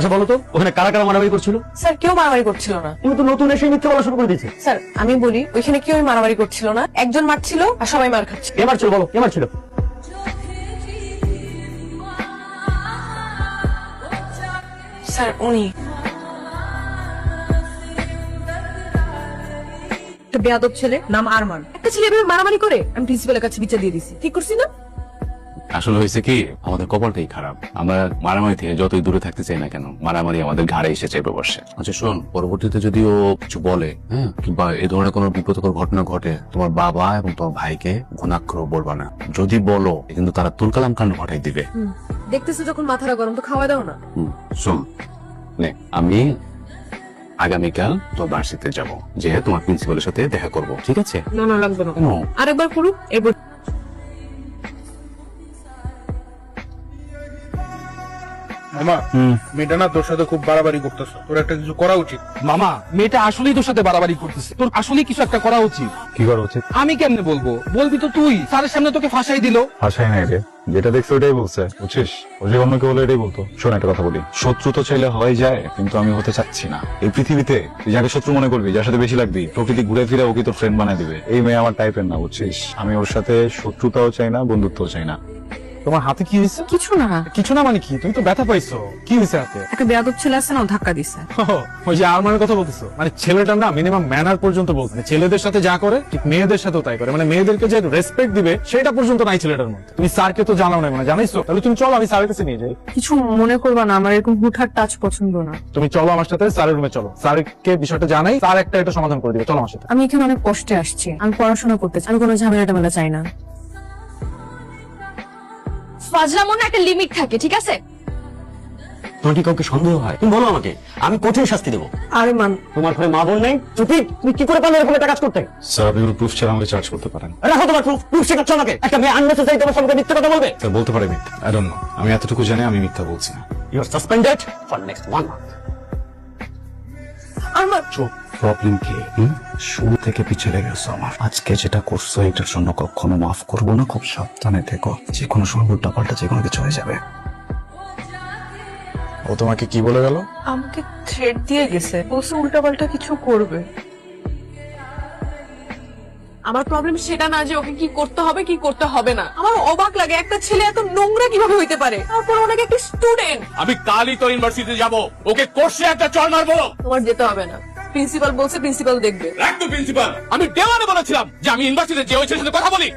আচ্ছা বলো তো ওখানে কারা কারা মারামারি করছিল? স্যার কেউ মারামারি করছিল না। তুমি তো নতুন এসে মিথ্যে বলা শুরু করে দিয়েছে। স্যার আমি বলি ওইখানে কেউ মারামারি করছিল না, একজন মারছিল আর সবাই মার খাচ্ছে। কে মারছিল বলো, কে মারছিল? স্যার উনি একটা বেয়াদব ছেলে, নাম আরমান। একটা ছেলে এভাবে মারামারি করে, আমি প্রিন্সিপালের কাছে বিচার দিয়ে দিছি। ঠিক করছি না? আসলে হয়েছে কি, আমাদের কপালটাই খারাপ। আমরা মারামারি থেকে যতই দূরে থাকতে চাই না কেন, মারামারি আমাদের ঘাড়ে এসে চেপে বসে। আচ্ছা শোন, পরবর্তীতে যদি ও কিছু বলে, হ্যাঁ, কিংবা এ ধরনের কোনো বিপদকর ঘটনা ঘটে, তোমার বাবা এবং তোমার ভাইকে ঘুণাক্ষর বলবা না। যদি বলো কিন্তু তারা তুলকালাম কাণ্ড ঘটাই দিবে। দেখতেছো যখন মাথাটা গরম, তো খাওয়া দাও না। শোন, নে, আমি আগামীকাল তোর ভার্সিটিতে যাবো, যে তোমার প্রিন্সিপালের সাথে দেখা করব, ঠিক আছে? না না লাগবে না, কেন? আরেকবার করুক এরপর। মামা মেয়েটা না তোর সাথে খুব বাড়াবাড়ি করতেছে, তোর একটা কিছু করা উচিত। মামা, মেয়েটা আসলেই তোর সাথে বাড়াবাড়ি করতেছে। তোর আসলেই কিছু একটা করা উচিত। কি করা উচিত? আমি কেমনে বলবো? বলবি তো তুই। স্যারের সামনে তোকে ফাঁসাই দিল। আশাই নাই রে, যেটা দেখছো ওটাই বলছে, বুঝছিস? ও যে অন্যকে বলে এটাই বলতো। শোন একটা কথা বলি, শত্রু তো চাইলে হয়ে যায়, কিন্তু আমি হতে চাচ্ছি না। এই পৃথিবীতে তুই যাকে শত্রু মনে করবি, যার সাথে বেশি লাগবি, প্রকৃতি ঘুরে ফিরে ওকে তোর ফ্রেন্ড বানায় দিবে। এই মেয়ে আমার টাইপের না, বুঝছিস? আমি ওর সাথে শত্রুতাও চাই না, বন্ধুত্বও চাই না। তোমার হাতে কি হয়েছে? কিছু না। কিছু না মানে কি? তুমি তো ব্যথা পাইছো। কি হয়েছে হাতে? একটা বেয়াদব ছেলে আছে না, ও ধাক্কা দিছে। ওই যে আরমানের কথা বলতেছো, মানে ছেলেটা না মিনিমাম ম্যানার পর্যন্ত বলতে, ছেলেদের সাথে যা করে ঠিক মেয়েদের সাথেও তাই করে। মানে মেয়েদেরকে যে রেসপেক্ট দিবে সেটা পর্যন্ত নাই ছেলেটার মধ্যে। তুমি স্যারকে তো জানাও না, মানে জানাইছো? তাহলে তুমি চলো, আমি স্যারের কাছে নিয়ে যাই। কিছু মনে করবা না, আমার এরকম হুটহাট টাচ পছন্দ না। তুমি চলো আমার সাথে স্যারের রুমে চলো, স্যারকে বিষয়টা জানাই, স্যার একটা এটা সমাধান করে দিবে। চলো আমার সাথে। আমি এখানে অনেক কষ্টে আসছি, আমি পড়াশোনা করতে চাই, আমি কোনো ঝামেলা টামেলা চাই না। ফাজলামোর না একটা লিমিট থাকে, ঠিক আছে? তোমার কি কাউকে সন্দেহ হয়? তুমি বলো আমাকে, আমি কঠিন শাস্তি দেবো। আরমান, তোমার ঘরে মা বোন নাই? চুপি, তুমি কি করে পারলে এরকম একটা কাজ করতে? স্যার আপনি প্রুফ ছাড়া আমাকে চার্জ করতে পারেন। রাখো তোমার প্রুফ, প্রুফ শেখাচ্ছ আমাকে। একটা মেয়ে আননেসেসারি তোমার সঙ্গে মিথ্যে কথা বলবে? স্যার বলতে পারে মিথ্যা, আই ডোন্ট নো। আমি এতটুকু জানি আমি মিথ্যা বলছি না। You are suspended for next 1 month. Arman problem কি? শুরু থেকে পিছিয়ে গেছো আমার। আজকে যেটা করছো এটার জন্য কখনো মাফ করবো না। খুব সাবধানে থেকো, যে কোনো সময় উল্টা পাল্টা যে কোনো কিছু হয়ে যাবে। ও তোমাকে কি বলে গেল? আমাকে থ্রেট দিয়ে গেছে, বলছে উল্টাপাল্টা কিছু করবে। আমার প্রবলেম সেটা না যে ওকে কি করতে হবে কি করতে হবে না। আমার অবাক লাগে একটা ছেলে এত নোংরা কিভাবে হইতে পারে, তারপর অনেক একটা স্টুডেন্ট। আমি কালই তোর ইউনিভার্সিটিতে যাব, ওকে কোর্সে একটা চড় মারবো। তোমার যেতে হবে না, প্রিন্সিপাল বলছে প্রিন্সিপাল দেখবে। রাখ তো প্রিন্সিপাল, আমি দেওয়ানে বলেছিলাম যে আমি ইউনিভার্সিটিতে যে ওই ছেলের সাথে কথা বলি